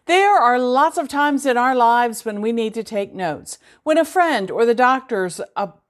There are lots of times in our lives when we need to take notes. When a friend or the doctor's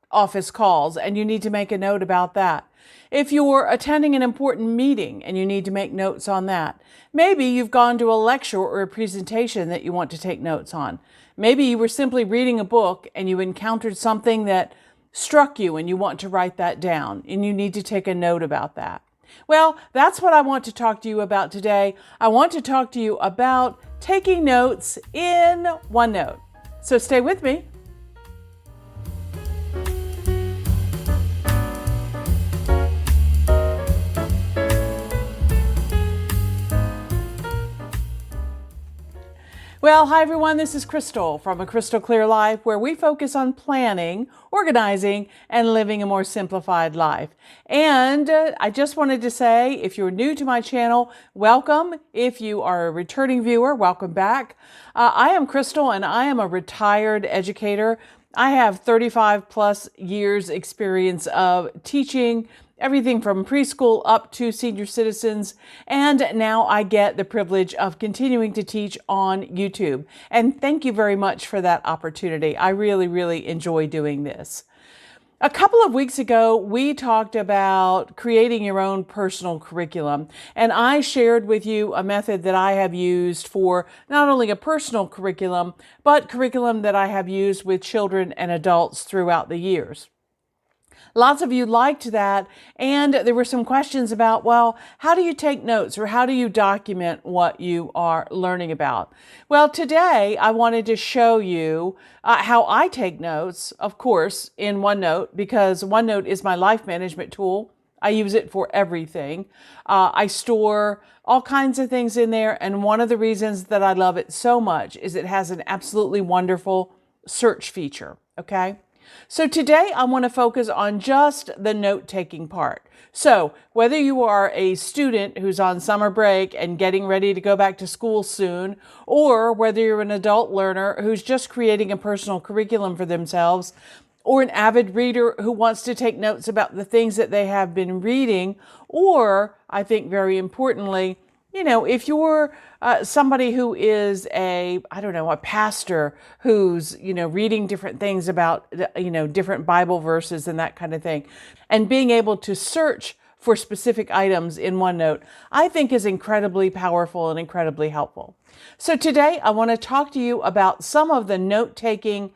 office calls and you need to make a note about that. If you're attending an important meeting and you need to make notes on that. Maybe you've gone to a lecture or a presentation that you want to take notes on. Maybe you were simply reading a book and you encountered something that struck you and you want to write that down and you need to take a note about that. Well, that's what I want to talk to you about today. I want to talk to you about taking notes in OneNote. So stay with me. Well, hi everyone, this is Crystal from A Crystal Clear Life, where we focus on planning, organizing, and living a more simplified life. And I just wanted to say, if you're new to my channel, welcome. If you are a returning viewer, welcome back. I am Crystal and I am a retired educator. I have 35 plus years experience of teaching everything from preschool up to senior citizens, and now I get the privilege of continuing to teach on YouTube. And thank you very much for that opportunity. I really enjoy doing this. A couple of weeks ago, we talked about creating your own personal curriculum, and I shared with you a method that I have used for not only a personal curriculum, but curriculum that I have used with children and adults throughout the years. Lots of you liked that, and there were some questions about, well, how do you take notes or how do you document what you are learning about? Well, today I wanted to show you how I take notes, of course, in OneNote, because OneNote is my life management tool. I use it for everything. I store all kinds of things in there, and one of the reasons that I love it so much is it has an absolutely wonderful search feature, okay? So today I want to focus on just the note-taking part. So whether you are a student who's on summer break and getting ready to go back to school soon, or whether you're an adult learner who's just creating a personal curriculum for themselves, or an avid reader who wants to take notes about the things that they have been reading, or, I think very importantly, if you're somebody who is a pastor who's, reading different things about, different Bible verses and that kind of thing, and being able to search for specific items in OneNote, I think is incredibly powerful and incredibly helpful. So today I want to talk to you about some of the note-taking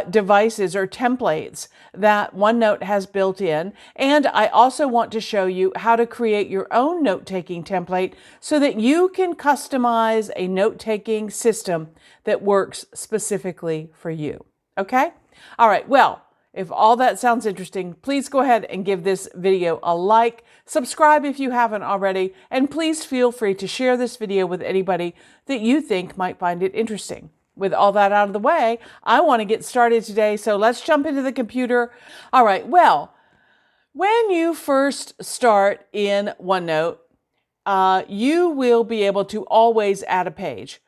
devices or templates that OneNote has built in. And I also want to show you how to create your own note-taking template so that you can customize a note-taking system that works specifically for you. Okay? All right. Well, if all that sounds interesting, please go ahead and give this video a like, subscribe if you haven't already, and please feel free to share this video with anybody that you think might find it interesting. With all that out of the way, I want to get started today, so let's jump into the computer. All right, well, when you first start in OneNote, you will be able to always add a page.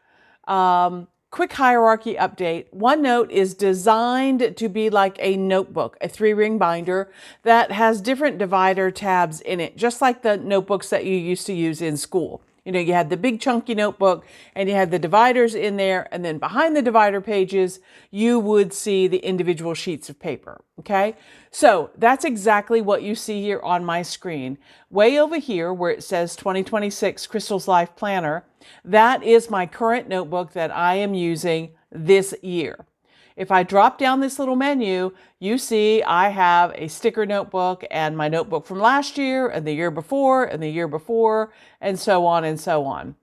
Quick hierarchy update. OneNote is designed to be like a notebook, a 3-ring binder that has different divider tabs in it, just like the notebooks that you used to use in school. You had the big chunky notebook and you had the dividers in there, and then behind the divider pages, you would see the individual sheets of paper, okay? So that's exactly what you see here on my screen. Way over here where it says 2026 Crystal's Life Planner, that is my current notebook that I am using this year. If I drop down this little menu, you see I have a sticker notebook and my notebook from last year and the year before and the year before, and so on and so on.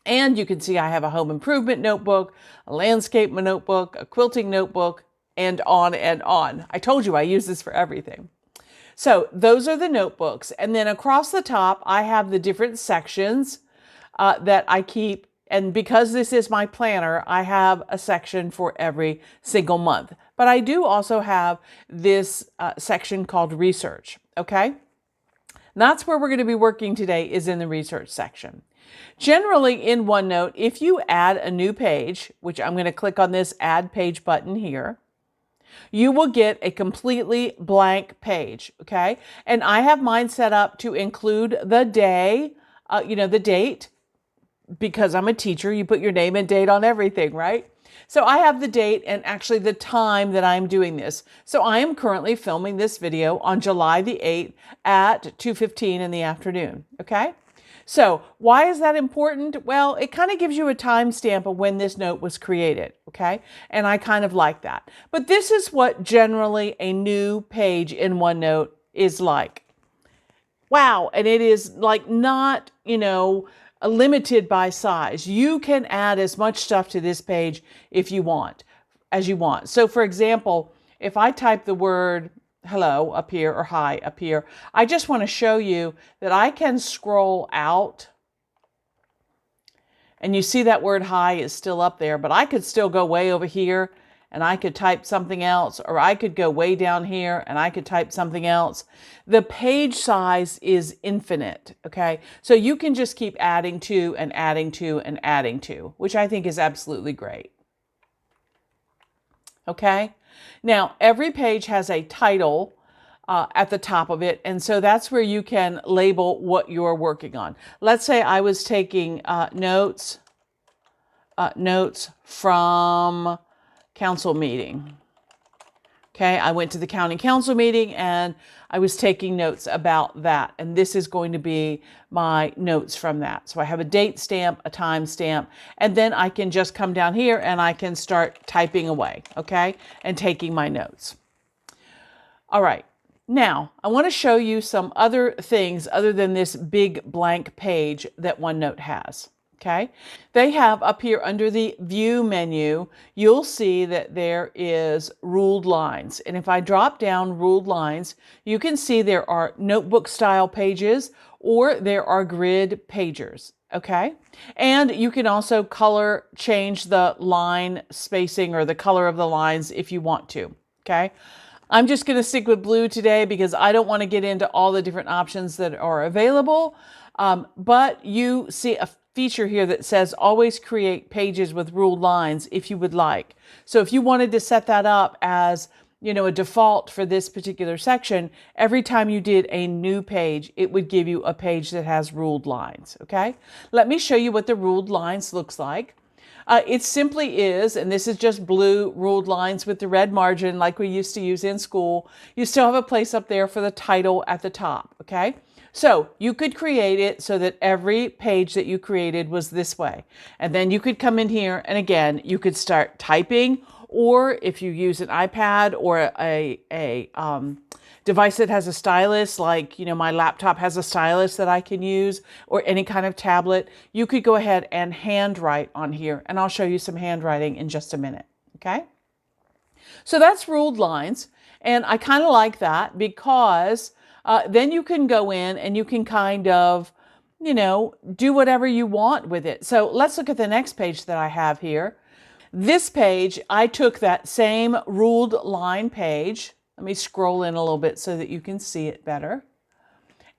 And you can see I have a home improvement notebook, a landscape notebook, a quilting notebook, and on and on. I told you I use this for everything. So those are the notebooks. And then across the top, I have the different sections that I keep. And because this is my planner, I have a section for every single month. But I do also have this section called research, okay? And that's where we're going to be working today, is in the research section. Generally in OneNote, if you add a new page, which I'm going to click on this Add Page button here, you will get a completely blank page, okay? And I have mine set up to include the day, the date, because I'm a teacher, you put your name and date on everything, right? So I have the date and actually the time that I'm doing this. So I am currently filming this video on July the 8th at 2:15 in the afternoon, okay? So why is that important? Well, it kind of gives you a timestamp of when this note was created, okay? And I kind of like that. But this is what generally a new page in OneNote is like. Wow, and it is like not, limited by size. You can add as much stuff to this page if you want, as you want. So for example, if I type the word hello up here or hi up here, I just want to show you that I can scroll out and you see that word hi is still up there, but I could still go way over here and I could type something else, or I could go way down here and I could type something else. The page size is infinite, okay? So you can just keep adding to and adding to and adding to, which I think is absolutely great. Okay? Now, every page has a title at the top of it, and so that's where you can label what you're working on. Let's say I was taking notes from council meeting. Okay, I went to the county council meeting and I was taking notes about that. And this is going to be my notes from that. So I have a date stamp, a time stamp, and then I can just come down here and I can start typing away, okay, and taking my notes. All right, now I want to show you some other things other than this big blank page that OneNote has. Okay, they have up here under the View menu, you'll see that there is ruled lines. And if I drop down ruled lines, you can see there are notebook style pages or there are grid pagers. Okay, and you can also color change the line spacing or the color of the lines if you want to. Okay, I'm just going to stick with blue today because I don't want to get into all the different options that are available. But you see a feature here that says always create pages with ruled lines if you would like. So if you wanted to set that up as, a default for this particular section, every time you did a new page, it would give you a page that has ruled lines. Okay, let me show you what the ruled lines looks like. It simply is, and this is just blue ruled lines with the red margin like we used to use in school. You still have a place up there for the title at the top, okay? So you could create it so that every page that you created was this way. And then you could come in here and again, you could start typing, or if you use an iPad or a device that has a stylus, like, my laptop has a stylus that I can use, or any kind of tablet, you could go ahead and handwrite on here. And I'll show you some handwriting in just a minute, okay? So that's ruled lines. And I kind of like that because then you can go in and you can kind of, do whatever you want with it. So let's look at the next page that I have here. This page, I took that same ruled line page. Let me scroll in a little bit so that you can see it better.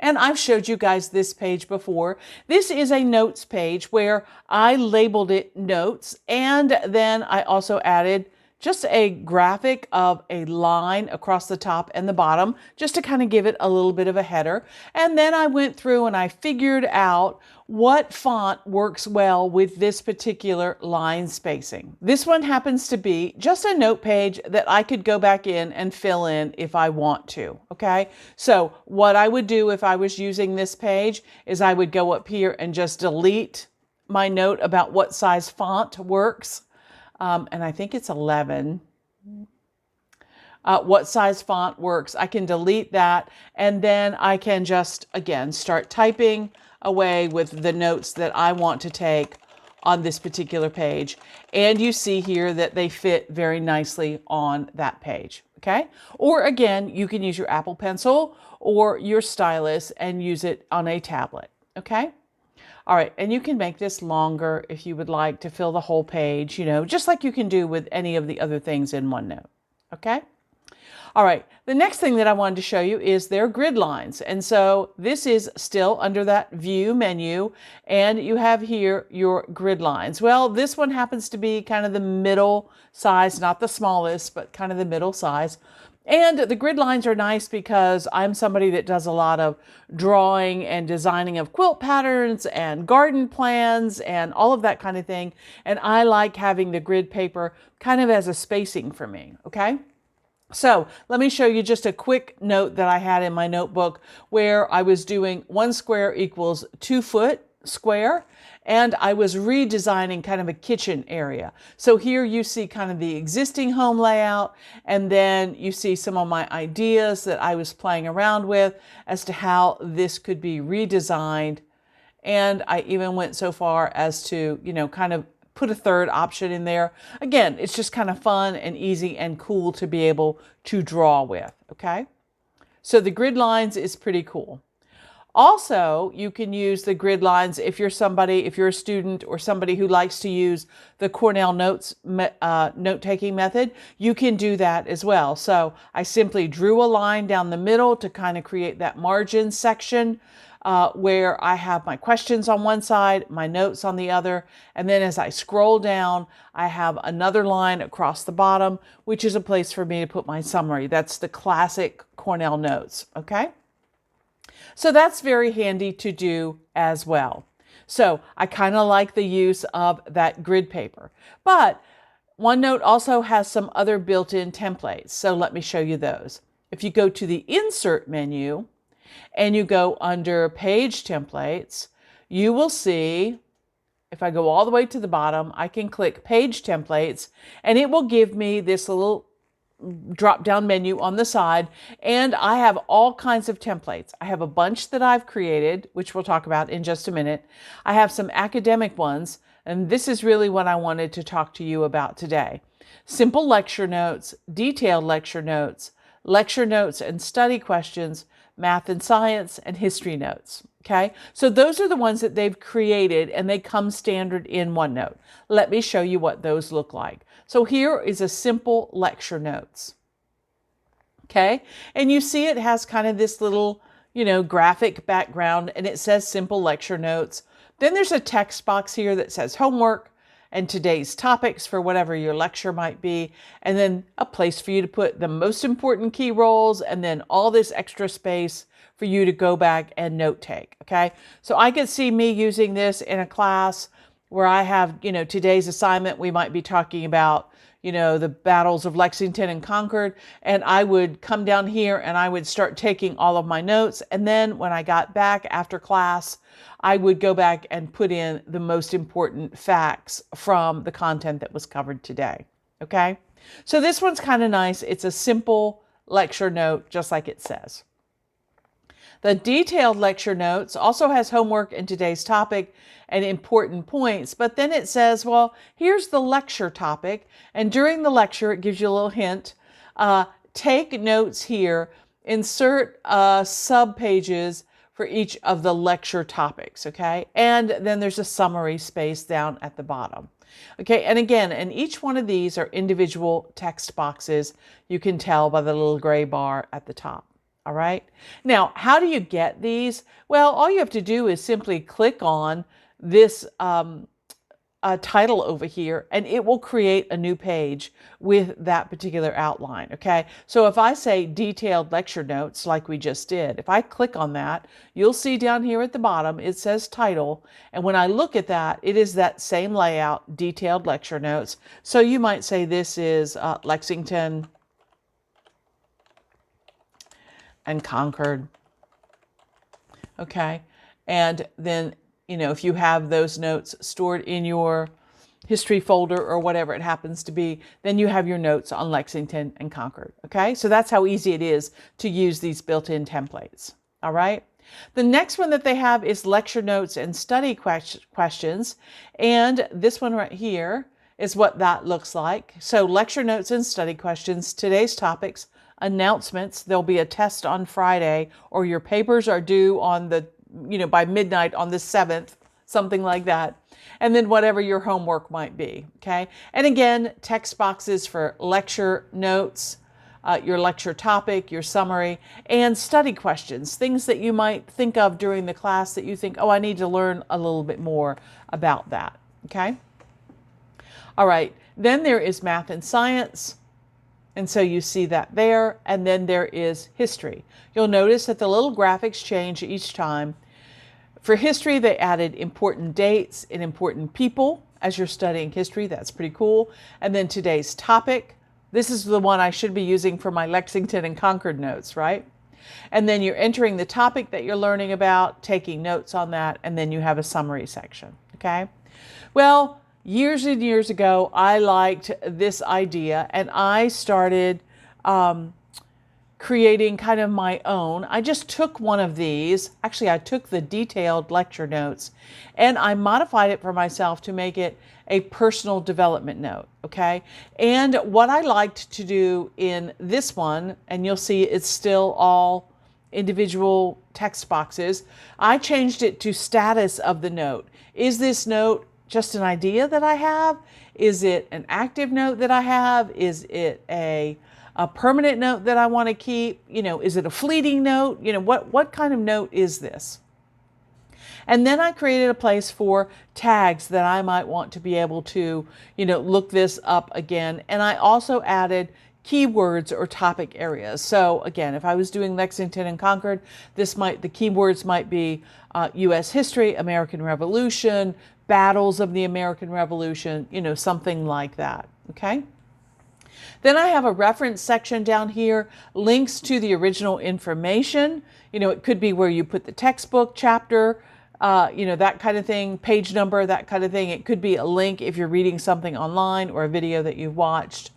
And I've showed you guys this page before. This is a notes page where I labeled it notes, and then I also added just a graphic of a line across the top and the bottom, just to kind of give it a little bit of a header. And then I went through and I figured out what font works well with this particular line spacing. This one happens to be just a note page that I could go back in and fill in if I want to, okay? So what I would do if I was using this page is I would go up here and just delete my note about what size font works. And I think it's 11. What size font works. I can delete that, and then I can just, again, start typing away with the notes that I want to take on this particular page. And you see here that they fit very nicely on that page, okay? Or again, you can use your Apple Pencil or your stylus and use it on a tablet, okay? All right, and you can make this longer if you would like to fill the whole page, just like you can do with any of the other things in OneNote, okay? All right, the next thing that I wanted to show you is their grid lines. And so this is still under that View menu, and you have here your grid lines. Well, this one happens to be kind of the middle size, not the smallest, but kind of the middle size. And the grid lines are nice because I'm somebody that does a lot of drawing and designing of quilt patterns and garden plans and all of that kind of thing. And I like having the grid paper kind of as a spacing for me, okay? So let me show you just a quick note that I had in my notebook where I was doing 1 square equals 2 foot square, and I was redesigning kind of a kitchen area. So here you see kind of the existing home layout, and then you see some of my ideas that I was playing around with as to how this could be redesigned. And I even went so far as to, kind of put a third option in there. Again, it's just kind of fun and easy and cool to be able to draw with, okay? So the grid lines is pretty cool. Also, you can use the grid lines if you're a student or somebody who likes to use the Cornell Notes note-taking method, you can do that as well. So I simply drew a line down the middle to kind of create that margin section where I have my questions on one side, my notes on the other, and then as I scroll down, I have another line across the bottom, which is a place for me to put my summary. That's the classic Cornell Notes, okay? So that's very handy to do as well. So I kind of like the use of that grid paper. But OneNote also has some other built-in templates. So let me show you those. If you go to the Insert menu and you go under Page Templates, you will see, if I go all the way to the bottom, I can click Page Templates and it will give me this little drop-down menu on the side, and I have all kinds of templates. I have a bunch that I've created, which we'll talk about in just a minute. I have some academic ones, and this is really what I wanted to talk to you about today. Simple lecture notes, detailed lecture notes and study questions, math and science, and history notes. Okay, so those are the ones that they've created and they come standard in OneNote. Let me show you what those look like. So here is a simple lecture notes. Okay, and you see it has kind of this little, graphic background and it says simple lecture notes. Then there's a text box here that says homework and today's topics for whatever your lecture might be, and then a place for you to put the most important key roles and then all this extra space for you to go back and note take, okay? So I could see me using this in a class where I have, today's assignment, we might be talking about, the battles of Lexington and Concord, and I would come down here and I would start taking all of my notes, and then when I got back after class, I would go back and put in the most important facts from the content that was covered today, okay? So this one's kind of nice. It's a simple lecture note, just like it says. The detailed lecture notes also has homework and today's topic and important points, but then it says, well, here's the lecture topic, and during the lecture, it gives you a little hint. Take notes here, insert sub-pages for each of the lecture topics, okay? And then there's a summary space down at the bottom. Okay, and again, and each one of these are individual text boxes. You can tell by the little gray bar at the top. All right. Now, how do you get these? Well, all you have to do is simply click on this title over here, and it will create a new page with that particular outline. Okay. So if I say detailed lecture notes, like we just did, if I click on that, you'll see down here at the bottom, it says title. And when I look at that, it is that same layout, detailed lecture notes. So you might say this is Lexington and Concord. Okay. And then, if you have those notes stored in your history folder or whatever it happens to be, then you have your notes on Lexington and Concord. Okay. So that's how easy it is to use these built-in templates. All right. The next one that they have is lecture notes and study questions. And this one right here is what that looks like. So lecture notes and study questions, today's topics, announcements. There'll be a test on Friday, or your papers are due on the, by midnight on the 7th, something like that. And then whatever your homework might be. Okay. And again, text boxes for lecture notes, your lecture topic, your summary, and study questions, things that you might think of during the class that you think, oh, I need to learn a little bit more about that. Okay. All right. Then there is math and science. And so you see that there, and then there is history. You'll notice that the little graphics change each time. For history, they added important dates and important people as you're studying history. That's pretty cool. And then today's topic. This is the one I should be using for my Lexington and Concord notes, right? And then you're entering the topic that you're learning about, taking notes on that, and then you have a summary section, okay? Well, years and years ago, I liked this idea, and I started creating kind of my own. I just took one of these. Actually, I took the detailed lecture notes, and I modified it for myself to make it a personal development note, okay? And what I liked to do in this one, and you'll see it's still all individual text boxes, I changed it to status of the note. Is this note just an idea that I have? Is it an active note that I have? Is it a permanent note that I want to keep? You know, is it a fleeting note? You know, what kind of note is this? And then I created a place for tags that I might want to be able to, you know, look this up again. And I also added keywords or topic areas. So again, if I was doing Lexington and Concord, the keywords might be U.S. history, American Revolution, battles of the American Revolution, you know, something like that, okay? Then I have a reference section down here, links to the original information. You know, it could be where you put the textbook chapter, you know, that kind of thing, page number, that kind of thing. It could be a link if you're reading something online or a video that you've watched.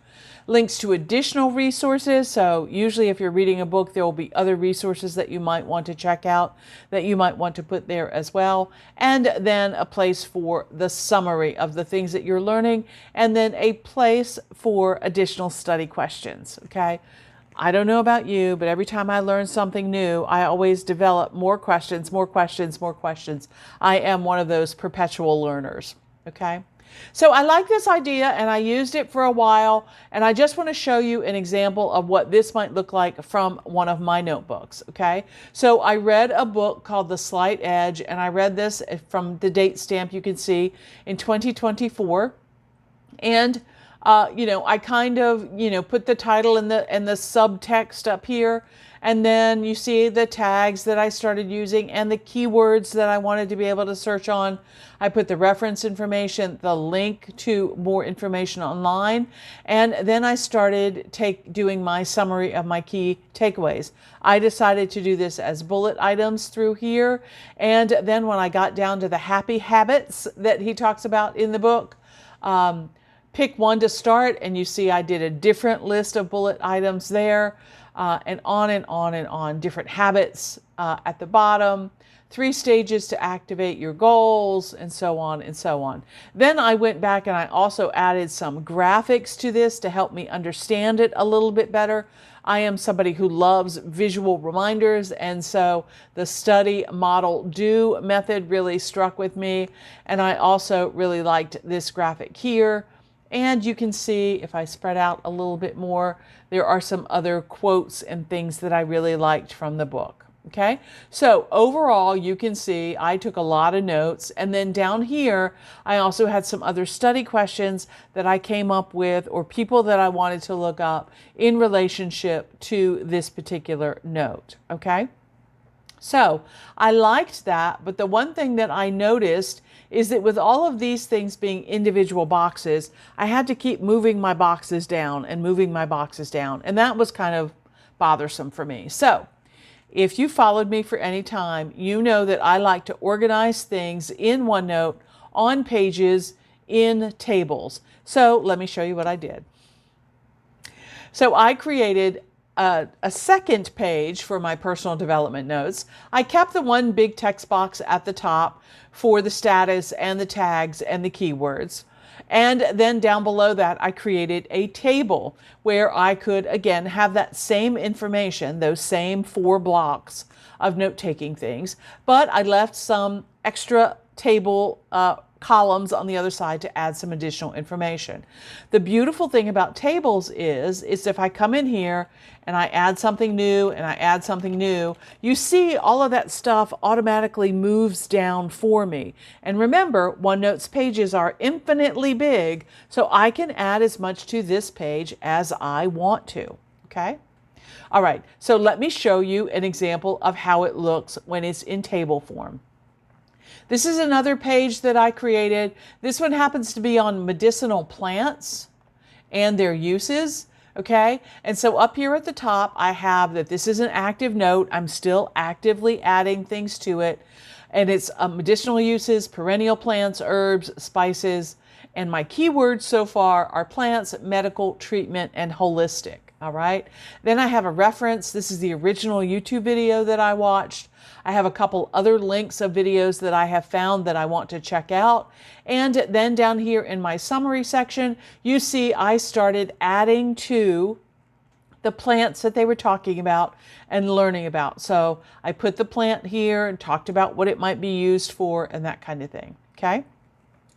Links to additional resources. So usually if you're reading a book, there will be other resources that you might want to check out that you might want to put there as well. And then a place for the summary of the things that you're learning, and then a place for additional study questions, okay? I don't know about you, but every time I learn something new, I always develop more questions, more questions, more questions. I am one of those perpetual learners, okay? So I like this idea, and I used it for a while, and I just want to show you an example of what this might look like from one of my notebooks, okay? So I read a book called The Slight Edge, and I read this from the date stamp you can see in 2024, and you know, I kind of, you know, put the title and the subtext up here, and then you see the tags that I started using and the keywords that I wanted to be able to search on. I put the reference information, the link to more information online, and then I started doing my summary of my key takeaways. I decided to do this as bullet items through here, and then when I got down to the happy habits that he talks about in the book, pick one to start, and you see I did a different list of bullet items there, and on and on and on. Different habits at the bottom, 3 stages to activate your goals, and so on and so on. Then I went back and I also added some graphics to this to help me understand it a little bit better. I am somebody who loves visual reminders, and so the study model do method really struck with me, and I also really liked this graphic here. And you can see, if I spread out a little bit more, there are some other quotes and things that I really liked from the book. Okay, so overall, you can see I took a lot of notes, and then down here, I also had some other study questions that I came up with, or people that I wanted to look up in relationship to this particular note. Okay, so I liked that, but the one thing that I noticed is that with all of these things being individual boxes, I had to keep moving my boxes down and moving my boxes down, and that was kind of bothersome for me. So if you followed me for any time, you know that I like to organize things in OneNote on pages in tables. So let me show you what I did. So I created a second page for my personal development notes. I kept the one big text box at the top for the status and the tags and the keywords. And then down below that, I created a table where I could, again, have that same information, those same 4 blocks of note-taking things, but I left some extra table columns on the other side to add some additional information. The beautiful thing about tables is if I come in here and I add something new and I add something new, you see all of that stuff automatically moves down for me. And remember, OneNote's pages are infinitely big, so I can add as much to this page as I want to, okay? All right, so let me show you an example of how it looks when it's in table form. This is another page that I created. This one happens to be on medicinal plants and their uses, okay? And so up here at the top, I have that this is an active note. I'm still actively adding things to it. And it's medicinal uses, perennial plants, herbs, spices, and my keywords so far are plants, medical, treatment, and holistic, all right? Then I have a reference. This is the original YouTube video that I watched. I have a couple other links of videos that I have found that I want to check out. And then down here in my summary section, you see I started adding to the plants that they were talking about and learning about. So I put the plant here and talked about what it might be used for and that kind of thing, okay?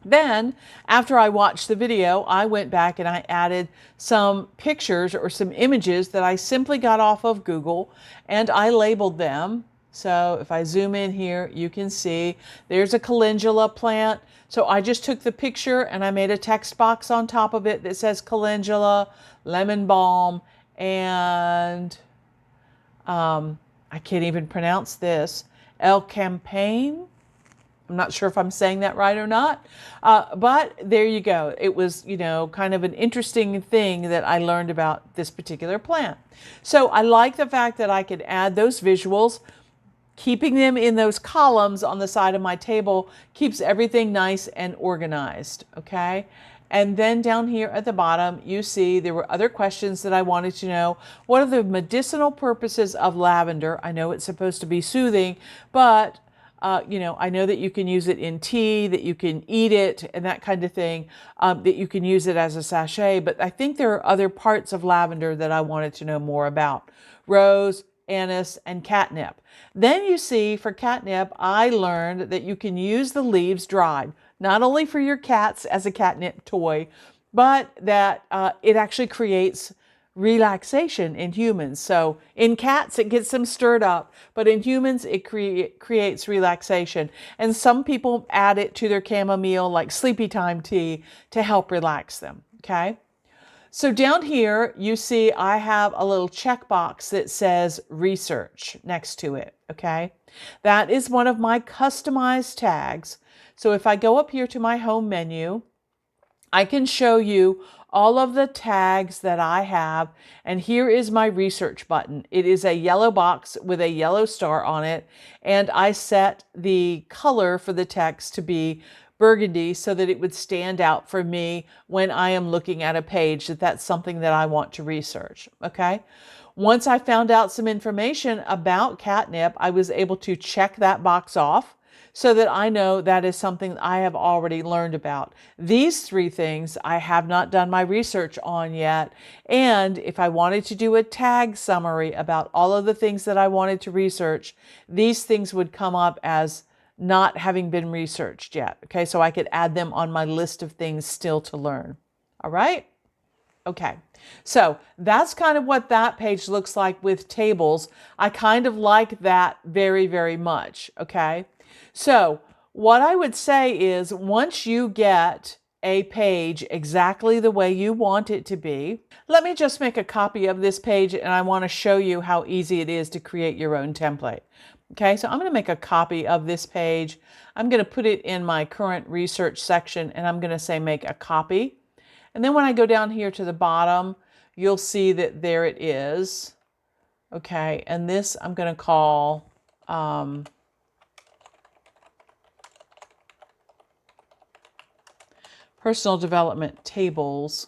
Then, after I watched the video, I went back and I added some pictures or some images that I simply got off of Google, and I labeled them. So if I zoom in here, you can see there's a calendula plant. So I just took the picture and I made a text box on top of it that says calendula, lemon balm, and I can't even pronounce this, El Campaign. I'm not sure if I'm saying that right or not, but there you go. It was, you know, kind of an interesting thing that I learned about this particular plant. So I like the fact that I could add those visuals. Keeping them in those columns on the side of my table keeps everything nice and organized, okay? And then down here at the bottom, you see there were other questions that I wanted to know. What are the medicinal purposes of lavender? I know it's supposed to be soothing, but you know, I know that you can use it in tea, that you can eat it and that kind of thing, that you can use it as a sachet. But I think there are other parts of lavender that I wanted to know more about. Rose, anise, and catnip. Then you see for catnip, I learned that you can use the leaves dried, not only for your cats as a catnip toy, but that it actually creates relaxation in humans. So in cats, it gets them stirred up, but in humans, it creates relaxation. And some people add it to their chamomile, like sleepy time tea, to help relax them, okay? So down here, you see I have a little checkbox that says research next to it, okay? That is one of my customized tags. So if I go up here to my home menu, I can show you all of the tags that I have, and here is my research button. It is a yellow box with a yellow star on it, and I set the color for the text to be burgundy so that it would stand out for me when I am looking at a page that that's something that I want to research, okay? Once I found out some information about catnip, I was able to check that box off so that I know that is something I have already learned about. These three things I have not done my research on yet, and if I wanted to do a tag summary about all of the things that I wanted to research, these things would come up as not having been researched yet. Okay, so I could add them on my list of things still to learn. All right? Okay, so that's kind of what that page looks like with tables. I kind of like that very, very much. Okay, so what I would say is once you get a page exactly the way you want it to be, let me just make a copy of this page and I want to show you how easy it is to create your own template. Okay, so I'm going to make a copy of this page. I'm going to put it in my current research section and I'm going to say make a copy. And then when I go down here to the bottom, you'll see that there it is. Okay, and this I'm going to call personal development tables.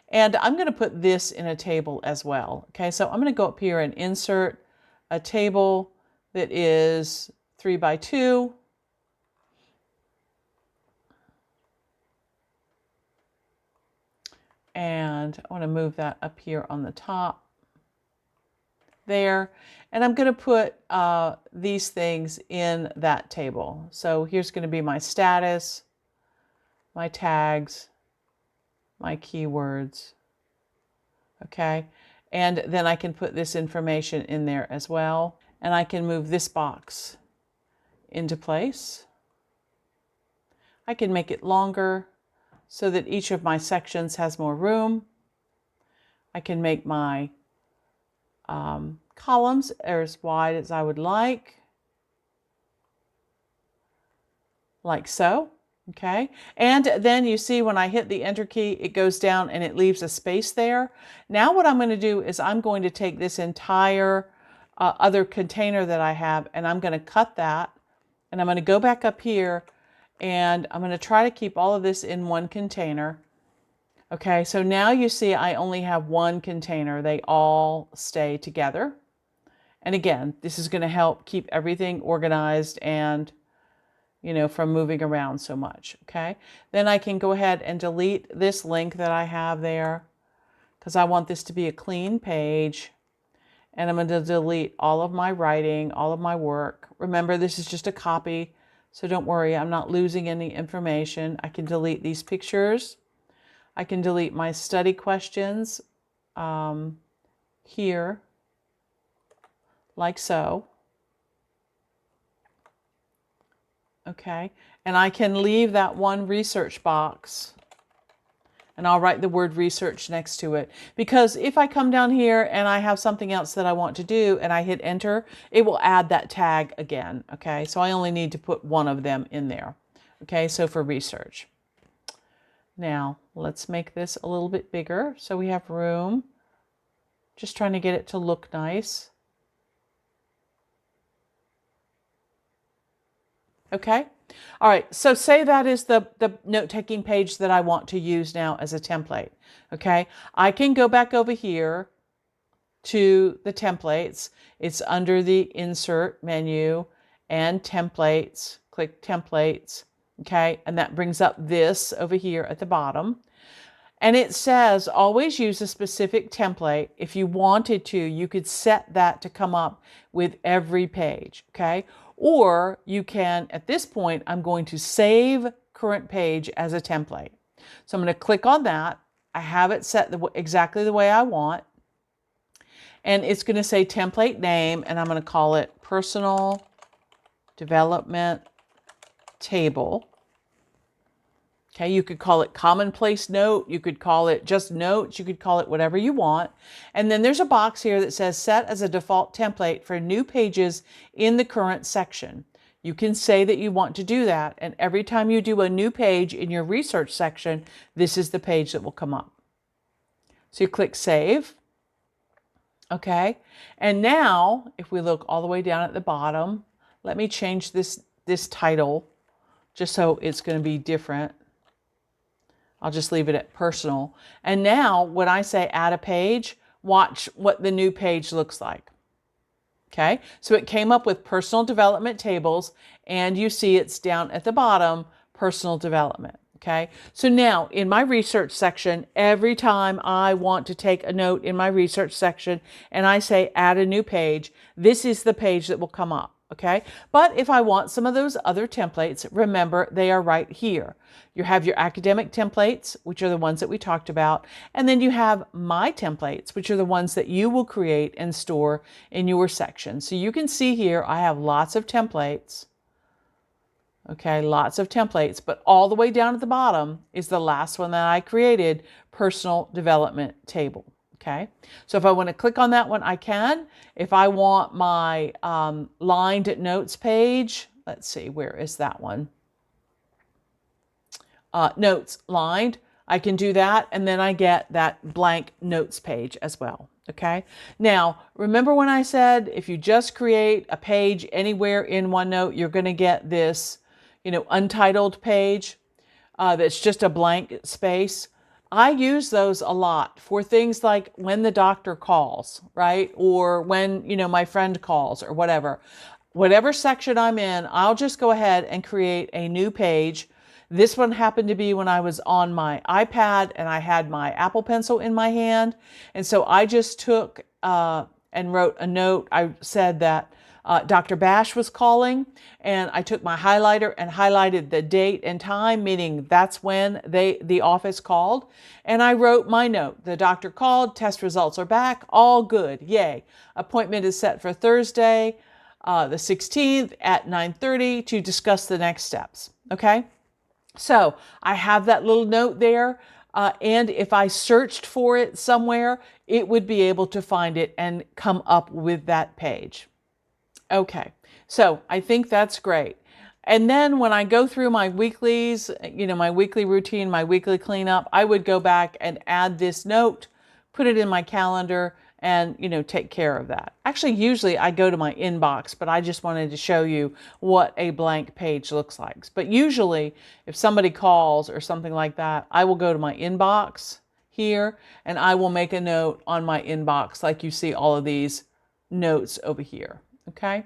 And I'm going to put this in a table as well. Okay, so I'm going to go up here and insert a table that is 3 by 2. And I want to move that up here on the top there. And I'm going to put these things in that table. So here's going to be my status. my tags, my keywords. Okay, and then I can put this information in there as well. And I can move this box into place. I can make it longer so that each of my sections has more room. I can make my columns as wide as I would like so. Okay, and then you see when I hit the enter key, it goes down and it leaves a space there. Now what I'm going to do is I'm going to take this entire other container that I have, and I'm going to cut that, and I'm going to go back up here, and I'm going to try to keep all of this in one container. Okay, so now you see I only have one container. They all stay together. And again, this is going to help keep everything organized and from moving around so much, okay? Then I can go ahead and delete this link that I have there because I want this to be a clean page. And I'm going to delete all of my writing, all of my work. Remember, this is just a copy, so don't worry, I'm not losing any information. I can delete these pictures. I can delete my study questions here, like so. Okay, and I can leave that one research box, and I'll write the word research next to it, because if I come down here and I have something else that I want to do and I hit enter, it will add that tag again. Okay, so I only need to put one of them in there. Okay, so for research. Now let's make this a little bit bigger so we have room. Just trying to get it to look nice. Okay. All right. So say that is the note-taking page that I want to use now as a template. Okay. I can go back over here to the templates. It's under the insert menu and templates. Click templates. Okay. And that brings up this over here at the bottom. And it says always use a specific template. If you wanted to, you could set that to come up with every page. Okay. Or you can, at this point, I'm going to save current page as a template. So I'm going to click on that. I have it set exactly the way I want. And it's going to say template name, and I'm going to call it personal development table. Okay, you could call it commonplace note, you could call it just notes, you could call it whatever you want. And then there's a box here that says set as a default template for new pages in the current section. You can say that you want to do that, and every time you do a new page in your research section, this is the page that will come up. So you click save. Okay, and now if we look all the way down at the bottom, let me change this title just so it's going to be different. I'll just leave it at personal. And now when I say add a page, watch what the new page looks like. Okay, so it came up with personal development tables, and you see it's down at the bottom, personal development. Okay, so now in my research section, every time I want to take a note in my research section and I say add a new page, this is the page that will come up. Okay, but if I want some of those other templates, remember they are right here. You have your academic templates, which are the ones that we talked about, and then you have my templates, which are the ones that you will create and store in your section. So you can see here I have lots of templates. Okay, lots of templates, but all the way down at the bottom is the last one that I created, personal development table. Okay, so if I want to click on that one, I can. If I want my lined notes page, let's see, where is that one? Notes lined, I can do that, and then I get that blank notes page as well. Okay, now remember when I said if you just create a page anywhere in OneNote, you're going to get this, untitled page that's just a blank space. I use those a lot for things like when the doctor calls, right? Or when, my friend calls or whatever. Whatever section I'm in, I'll just go ahead and create a new page. This one happened to be when I was on my iPad and I had my Apple Pencil in my hand. And so I just took and wrote a note. I said that Dr. Bash was calling, and I took my highlighter and highlighted the date and time, meaning that's when the office called, and I wrote my note. The doctor called, test results are back, all good, yay. Appointment is set for Thursday, the 16th at 9:30 to discuss the next steps, okay? So I have that little note there, and if I searched for it somewhere, it would be able to find it and come up with that page. Okay, so I think that's great. And then when I go through my weeklies, my weekly routine, my weekly cleanup, I would go back and add this note, put it in my calendar, and take care of that. Actually, usually I go to my inbox, but I just wanted to show you what a blank page looks like. But usually if somebody calls or something like that, I will go to my inbox here and I will make a note on my inbox like you see all of these notes over here. Okay?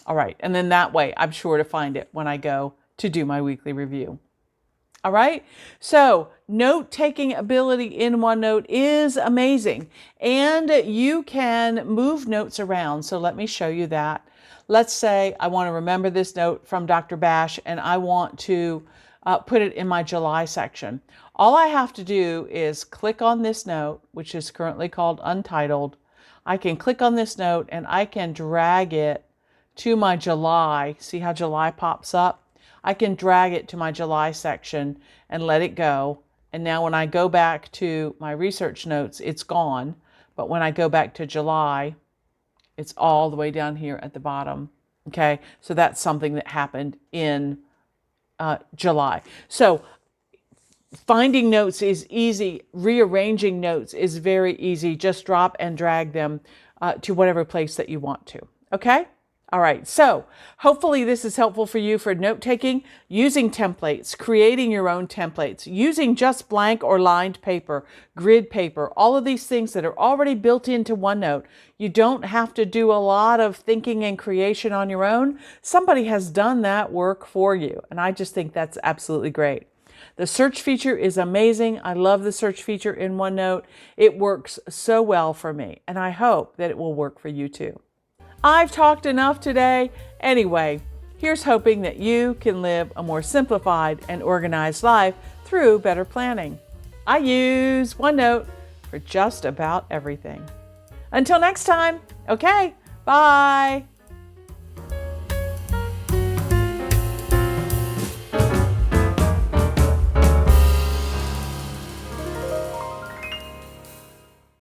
All right. And then that way I'm sure to find it when I go to do my weekly review. All right. So note-taking ability in OneNote is amazing, and you can move notes around. So let me show you that. Let's say I want to remember this note from Dr. Bash and I want to put it in my July section. All I have to do is click on this note, which is currently called Untitled. I can click on this note and I can drag it to my July. See how July pops up? I can drag it to my July section and let it go. And now when I go back to my research notes, it's gone. But when I go back to July, it's all the way down here at the bottom. Okay, so that's something that happened in July. So finding notes is easy. Rearranging notes is very easy. Just drop and drag them to whatever place that you want to. Okay? All right, so hopefully this is helpful for you for note-taking, using templates, creating your own templates, using just blank or lined paper, grid paper, all of these things that are already built into OneNote. You don't have to do a lot of thinking and creation on your own. Somebody has done that work for you, and I just think that's absolutely great. The search feature is amazing. I love the search feature in OneNote. It works so well for me, and I hope that it will work for you too. I've talked enough today. Anyway, here's hoping that you can live a more simplified and organized life through better planning. I use OneNote for just about everything. Until next time, okay, bye.